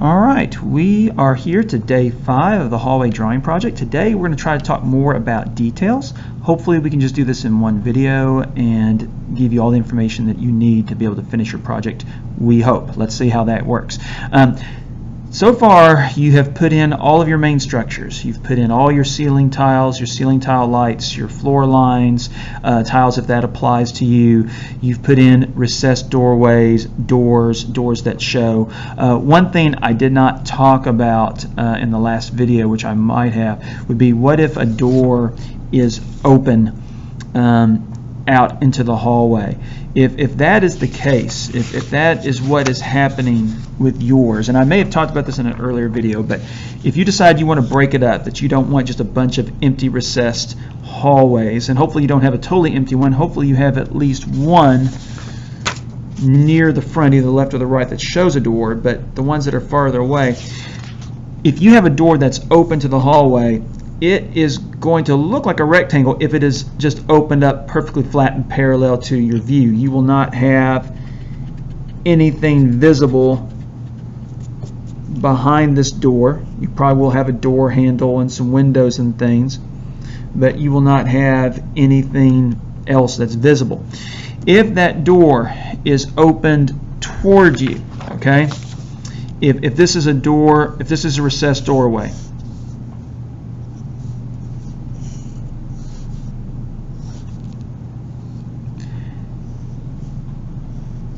Alright, we are here to day 5 of the hallway drawing project. Today we're going to try to talk more about details. Hopefully we can just do this in one video and give you all the information that you need to be able to finish your project, we hope. Let's see how that works. So far you have put in all of your main structures. You've put in all your ceiling tiles, your ceiling tile lights, your floor lines, tiles if that applies to you. You've put in recessed doorways, doors that show. One thing I did not talk about in the last video, which I might have, would be what if a door is open out into the hallway. If that is the case, if that is what is happening with yours, and I may have talked about this in an earlier video, but if you decide you want to break it up, that you don't want just a bunch of empty recessed hallways, and hopefully you don't have a totally empty one, hopefully you have at least one near the front, either the left or the right, that shows a door, but the ones that are farther away, if you have a door that's open to the hallway, it is going to look like a rectangle if it is just opened up perfectly flat and parallel to your view. You will not have anything visible behind this door. You probably will have a door handle and some windows and things, but you will not have anything else that's visible. If that door is opened toward you, okay, if this is a door, if this is a recessed doorway,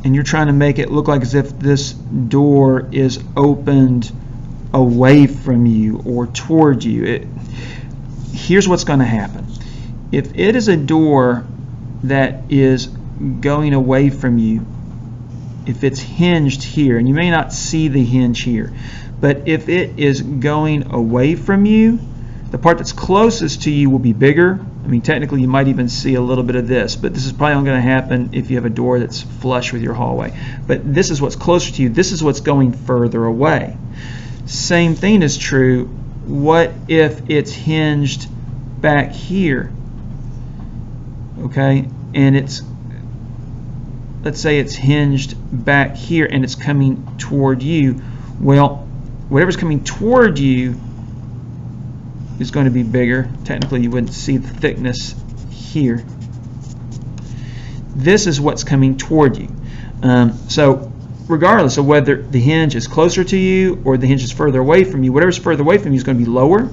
and you're trying to make it look like as if this door is opened away from you or toward you. Here's what's going to happen. If it is a door that is going away from you, if it's hinged here, and you may not see the hinge here, but if it is going away from you, the part that's closest to you will be bigger. I mean, technically you might even see a little bit of this, but this is probably only going to happen if you have a door that's flush with your hallway. But this is what's closer to you. This is what's going further away. Same thing is true. What if it's hinged back here? Okay, and it's, let's say it's hinged back here and it's coming toward you. Well, whatever's coming toward you is going to be bigger. Technically you wouldn't see the thickness here. This is what's coming toward you. So regardless of whether the hinge is closer to you or the hinge is further away from you, whatever's further away from you is going to be lower.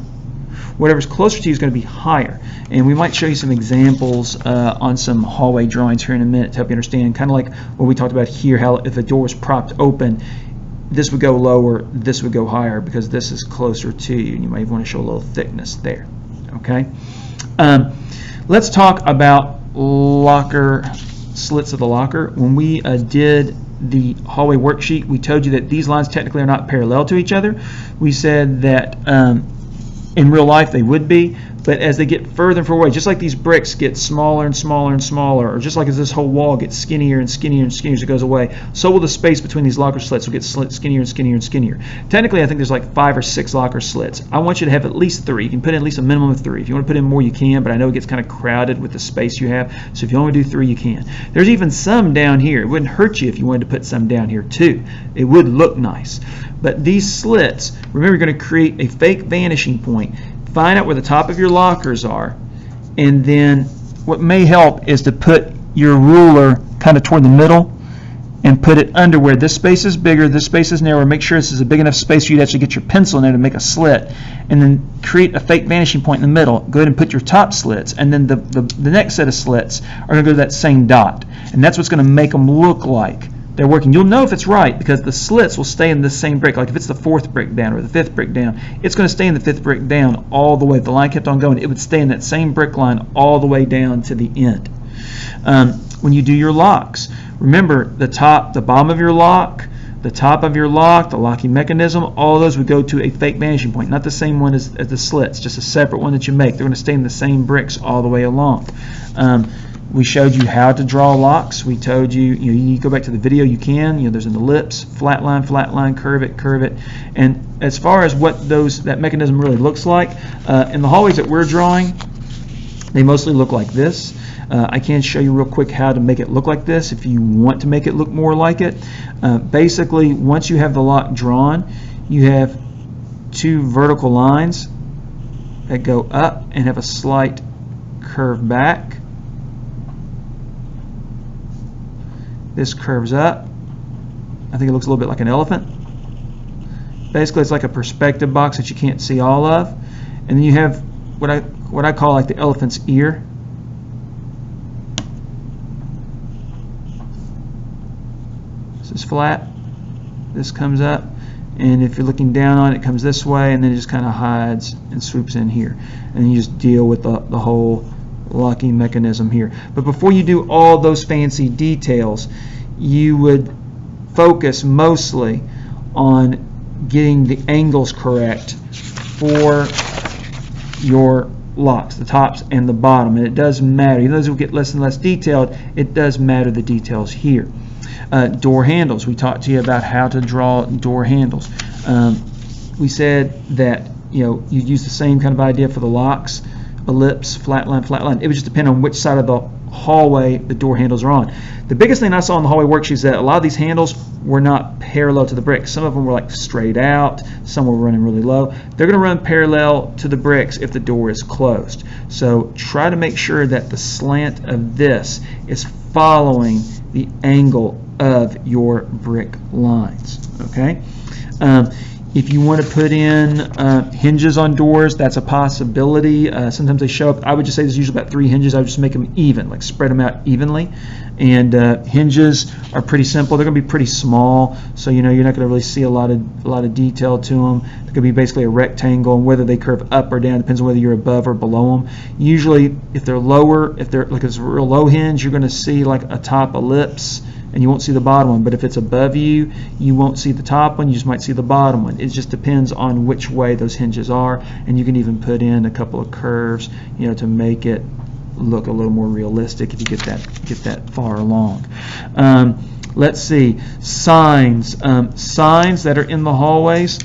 Whatever's closer to you is going to be higher. And we might show you some examples on some hallway drawings here in a minute to help you understand, kind of like what we talked about here, how if a door was propped open, this would go lower, this would go higher because this is closer to you, and you might want to show a little thickness there. Okay, let's talk about locker slits of the locker. When we did the hallway worksheet, we told you that these lines technically are not parallel to each other. We said that in real life they would be, but as they get further and further away, just like these bricks get smaller and smaller and smaller, or just like as this whole wall gets skinnier and skinnier and skinnier as it goes away, so will the space between these locker slits will get skinnier and skinnier and skinnier. Technically, I think there's like 5 or 6 locker slits. I want you to have at least 3. You can put in at least a minimum of 3. If you want to put in more, you can, but I know it gets kind of crowded with the space you have, so if you only do 3, you can. There's even some down here. It wouldn't hurt you if you wanted to put some down here too. It would look nice. But these slits, remember, you're going to create a fake vanishing point. Find out where the top of your lockers are, and then what may help is to put your ruler kind of toward the middle and put it under where this space is bigger, this space is narrower. Make sure this is a big enough space for you to actually get your pencil in there to make a slit, and then create a fake vanishing point in the middle. Go ahead and put your top slits, and then the next set of slits are going to go to that same dot, and that's what's going to make them look like they're working. You'll know if it's right because the slits will stay in the same brick. Like if it's the 4th brick down or the 5th brick down, it's going to stay in the 5th brick down all the way. If the line kept on going, it would stay in that same brick line all the way down to the end. When you do your locks, remember the top, the bottom of your lock, the top of your lock, the locking mechanism, all those would go to a fake vanishing point, not the same one as the slits, just a separate one that you make. They're going to stay in the same bricks all the way along. We showed you how to draw locks. We told you, you need to go back to the video. You can. There's an ellipse, flat line, curve it. And as far as what that mechanism really looks like, in the hallways that we're drawing, they mostly look like this. I can show you real quick how to make it look like this if you want to make it look more like it. Basically, once you have the lock drawn, you have two vertical lines that go up and have a slight curve back. This curves up. I think it looks a little bit like an elephant. Basically, it's like a perspective box that you can't see all of. And then you have what I call like the elephant's ear. This is flat. This comes up. And if you're looking down on it, it comes this way, and then it just kind of hides and swoops in here. And then you just deal with the whole locking mechanism here. But before you do all those fancy details, you would focus mostly on getting the angles correct for your locks, the tops and the bottom. And it does matter. Even though as we get less and less detailed, it does matter the details here. Door handles. We talked to you about how to draw door handles. We said that you use the same kind of idea for the locks: ellipse, flat line, flat line. It would just depend on which side of the hallway the door handles are on. The biggest thing I saw in the hallway worksheet is that a lot of these handles were not parallel to the bricks. Some of them were like straight out, some were running really low. They're going to run parallel to the bricks if the door is closed. So try to make sure that the slant of this is following the angle of your brick lines. Okay. If you want to put in hinges on doors, that's a possibility. Sometimes they show up. I would just say there's usually about 3 hinges. I would just make them even, like spread them out evenly. And hinges are pretty simple. They're going to be pretty small, so you're not going to really see a lot of detail to them. They're going to be basically a rectangle, and whether they curve up or down depends on whether you're above or below them. Usually, if they're lower, if they're like it's a real low hinge, you're going to see like a top ellipse, and you won't see the bottom one. But if it's above you, you won't see the top one, you just might see the bottom one. It just depends on which way those hinges are, and you can even put in a couple of curves, to make it look a little more realistic if you get that far along. Let's see, signs. Signs that are in the hallways.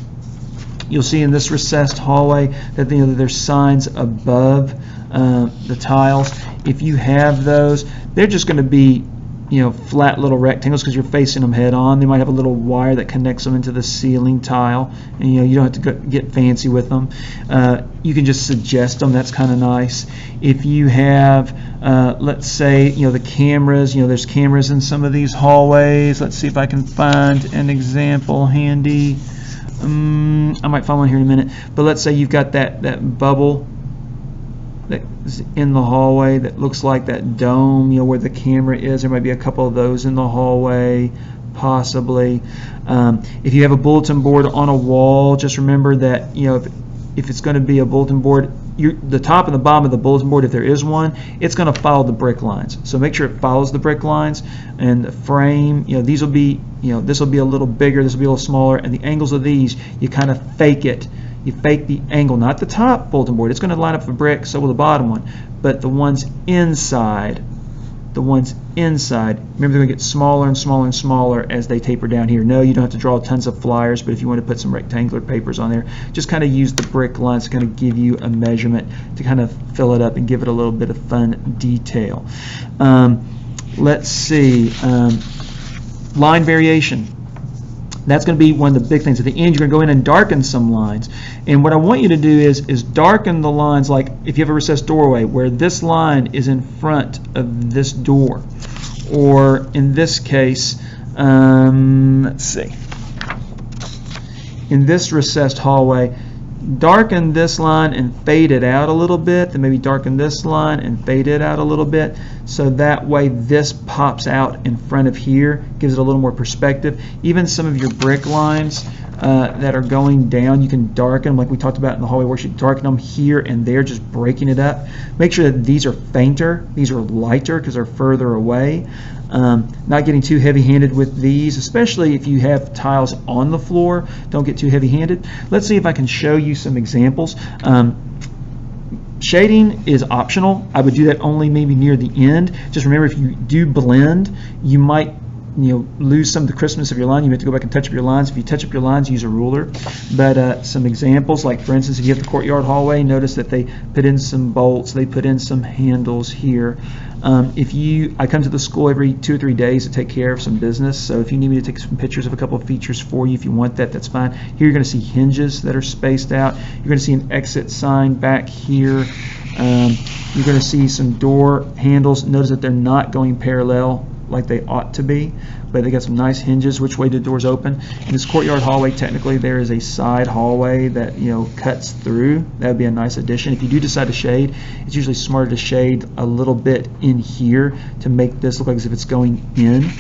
You'll see in this recessed hallway that there's signs above the tiles. If you have those, they're just going to be flat little rectangles because you're facing them head on. They might have a little wire that connects them into the ceiling tile, and you don't have to get fancy with them. You can just suggest them. That's kind of nice. If you have, let's say, the cameras. There's cameras in some of these hallways. Let's see if I can find an example handy. I might find one here in a minute. But let's say you've got that bubble that's in the hallway that looks like that dome, where the camera is. There might be a couple of those in the hallway, possibly. If you have a bulletin board on a wall, just remember that if it's going to be a bulletin board, the top and the bottom of the bulletin board, if there is one, it's going to follow the brick lines. So make sure it follows the brick lines. And the frame, these will be, this will be a little bigger, this will be a little smaller, and the angles of these, you kind of fake it. You fake the angle, not the top bulletin board. It's going to line up for brick, so will the bottom one. But the ones inside, remember they're going to get smaller and smaller and smaller as they taper down here. No, you don't have to draw tons of flyers, but if you want to put some rectangular papers on there, just kind of use the brick lines to kind of give you a measurement to kind of fill it up and give it a little bit of fun detail. Let's see, line variation. That's going to be one of the big things. At the end, you're going to go in and darken some lines. And what I want you to do is darken the lines, like if you have a recessed doorway, where this line is in front of this door. Or in this case, let's see. In this recessed hallway, darken this line and fade it out a little bit. Then maybe darken this line and fade it out a little bit. So that way this pops out in front of here, gives it a little more perspective. Even some of your brick lines that are going down, you can darken them like we talked about in the hallway worksheet. Darken them here and there, just breaking it up. Make sure that these are fainter, these are lighter because they're further away. Not getting too heavy-handed with these, especially if you have tiles on the floor. Don't get too heavy-handed. Let's see if I can show you some examples. Shading is optional. I would do that only maybe near the end. Just remember, if you do blend, you might lose some of the crispness of your line. You have to go back and touch up your lines. If you touch up your lines, use a ruler. But some examples, like for instance, if you have the courtyard hallway, notice that they put in some bolts, they put in some handles here. I come to the school every 2 or 3 days to take care of some business, so if you need me to take some pictures of a couple of features for you, if you want that, that's fine. Here you're going to see hinges that are spaced out. You're going to see an exit sign back here. You're going to see some door handles. Notice that they're not going parallel like they ought to be, but they got some nice hinges which way the doors open. In this courtyard hallway, technically there is a side hallway that cuts through. That would be a nice addition. If you do decide to shade, it's usually smarter to shade a little bit in here to make this look like as if it's going in.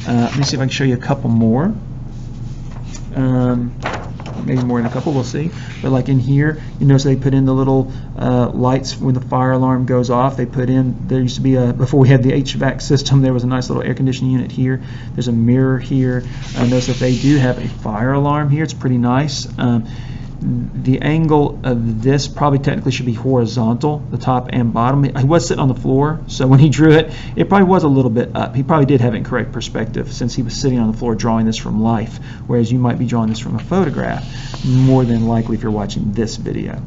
Let me see if I can show you a couple more. Maybe more than a couple, we'll see. But like in here, you notice they put in the little lights when the fire alarm goes off. They put in, there used to be before we had the HVAC system, there was a nice little air conditioning unit here. There's a mirror here. Notice that they do have a fire alarm here. It's pretty nice. The angle of this probably technically should be horizontal, the top and bottom. He was sitting on the floor, so when he drew it, it probably was a little bit up. He probably did have it in correct perspective since he was sitting on the floor drawing this from life, whereas you might be drawing this from a photograph, more than likely if you're watching this video.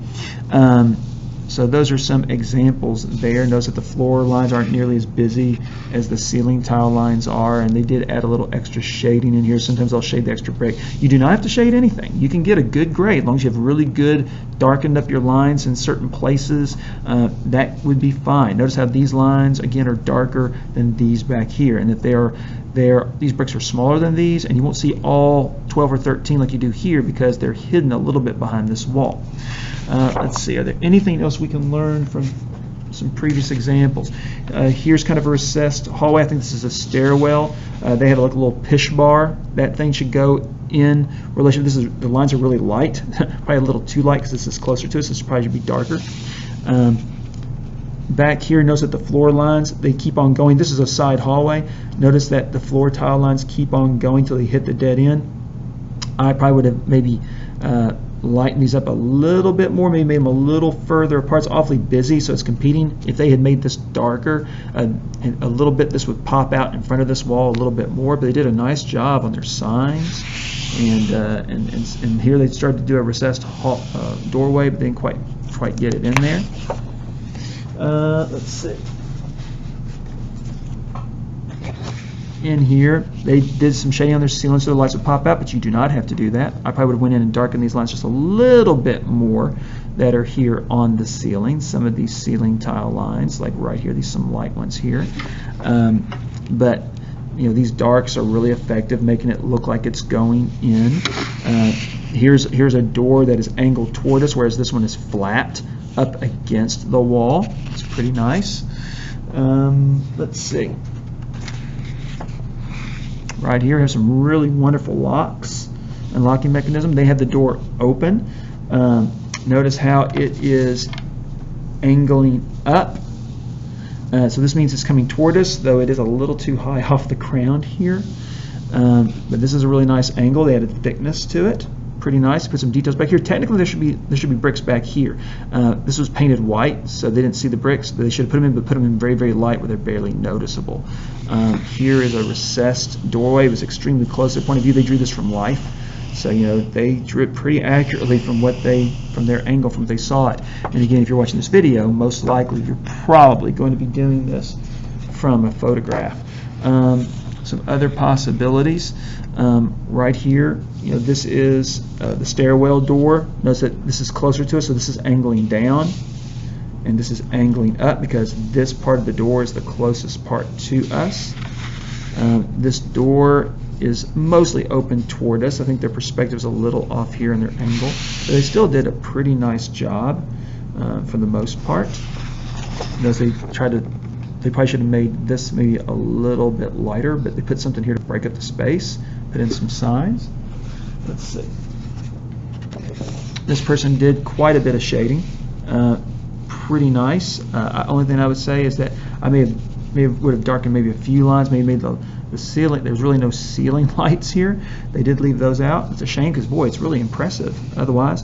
So those are some examples there. Notice that the floor lines aren't nearly as busy as the ceiling tile lines are, and they did add a little extra shading in here. Sometimes I'll shade the extra brick. You do not have to shade anything. You can get a good grade as long as you have really good darkened up your lines in certain places. That would be fine. Notice how these lines again are darker than these back here, and that these bricks are smaller than these, and you won't see all 12 or 13 like you do here because they're hidden a little bit behind this wall. Let's see, are there anything else we can learn from some previous examples? Here's kind of a recessed hallway. I think this is a stairwell. They have like a little pish bar. That thing should go in relation. The lines are really light, probably a little too light because this is closer to us. This probably should be darker. Back here, notice that the floor lines, they keep on going. This is a side hallway. Notice that the floor tile lines keep on going till they hit the dead end. I probably would have maybe lighten these up a little bit more, maybe made them a little further apart. It's awfully busy, so it's competing. If they had made this darker, a little bit, this would pop out in front of this wall a little bit more, but they did a nice job on their signs. And here they started to do a recessed doorway, but they didn't quite get it in there. Let's see. In here, they did some shading on their ceiling so the lights would pop out, but you do not have to do that. I probably would have went in and darkened these lines just a little bit more that are here on the ceiling. Some of these ceiling tile lines, like right here, these some light ones here. But these darks are really effective, making it look like it's going in. Here's a door that is angled toward us, whereas this one is flat up against the wall. It's pretty nice. Let's see. Right here, have some really wonderful locks and locking mechanism. They have the door open. Notice how it is angling up. So this means it's coming toward us, though it is a little too high off the ground here. But this is a really nice angle. They added thickness to it. Pretty nice. Put some details back here. Technically, there should be bricks back here. This was painted white, so they didn't see the bricks. They should have put them in, but put them in very, very light where they're barely noticeable. Here is a recessed doorway. It was extremely close. Their point of view, they drew this from life. So they drew it pretty accurately from their angle, from what they saw it. And again, if you're watching this video, most likely you're probably going to be doing this from a photograph. Some other possibilities. Right here, this is the stairwell door. Notice that this is closer to us, so this is angling down, and this is angling up because this part of the door is the closest part to us. This door is mostly open toward us. I think their perspective is a little off here in their angle, but they still did a pretty nice job for the most part. Notice they probably should have made this maybe a little bit lighter, but they put something here to break up the space, put in some signs. Let's see. This person did quite a bit of shading. Pretty nice. Only thing I would say is that I would have darkened maybe a few lines, maybe made the ceiling. There's really no ceiling lights here. They did leave those out. It's a shame because, boy, it's really impressive otherwise.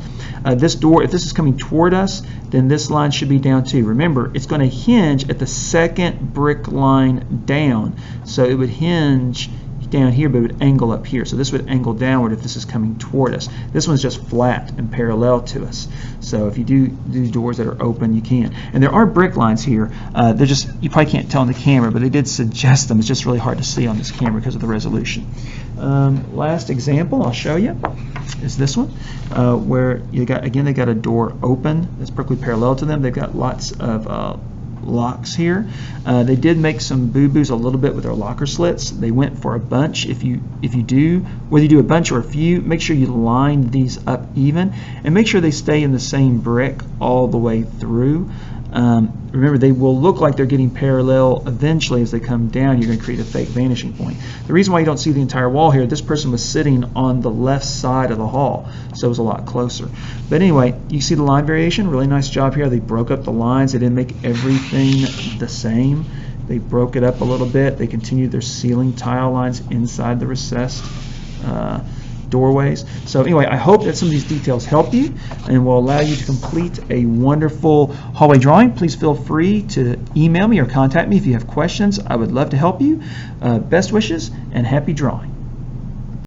This door, if this is coming toward us, then this line should be down too. Remember, it's going to hinge at the second brick line down. So it would hinge down here, but it would angle up here. So this would angle downward if this is coming toward us. This one's just flat and parallel to us. So if you do doors that are open, you can. And there are brick lines here. They're just, you probably can't tell on the camera, but they did suggest them. It's just really hard to see on this camera because of the resolution. Last example I'll show you is this one, where you got, again, they got a door open that's perfectly parallel to them. They've got lots of locks here. They did make some boo-boos a little bit with their locker slits. They went for a bunch. If you do, whether you do a bunch or a few, make sure you line these up even and make sure they stay in the same brick all the way through. Remember, they will look like they're getting parallel. Eventually, as they come down, you're going to create a fake vanishing point. The reason why you don't see the entire wall here, this person was sitting on the left side of the hall, so it was a lot closer. But anyway, you see the line variation. Really nice job here. They broke up the lines. They didn't make everything the same. They broke it up a little bit. They continued their ceiling tile lines inside the recessed doorways. So anyway, I hope that some of these details help you and will allow you to complete a wonderful hallway drawing. Please feel free to email me or contact me if you have questions. I would love to help you. Best wishes and happy drawing.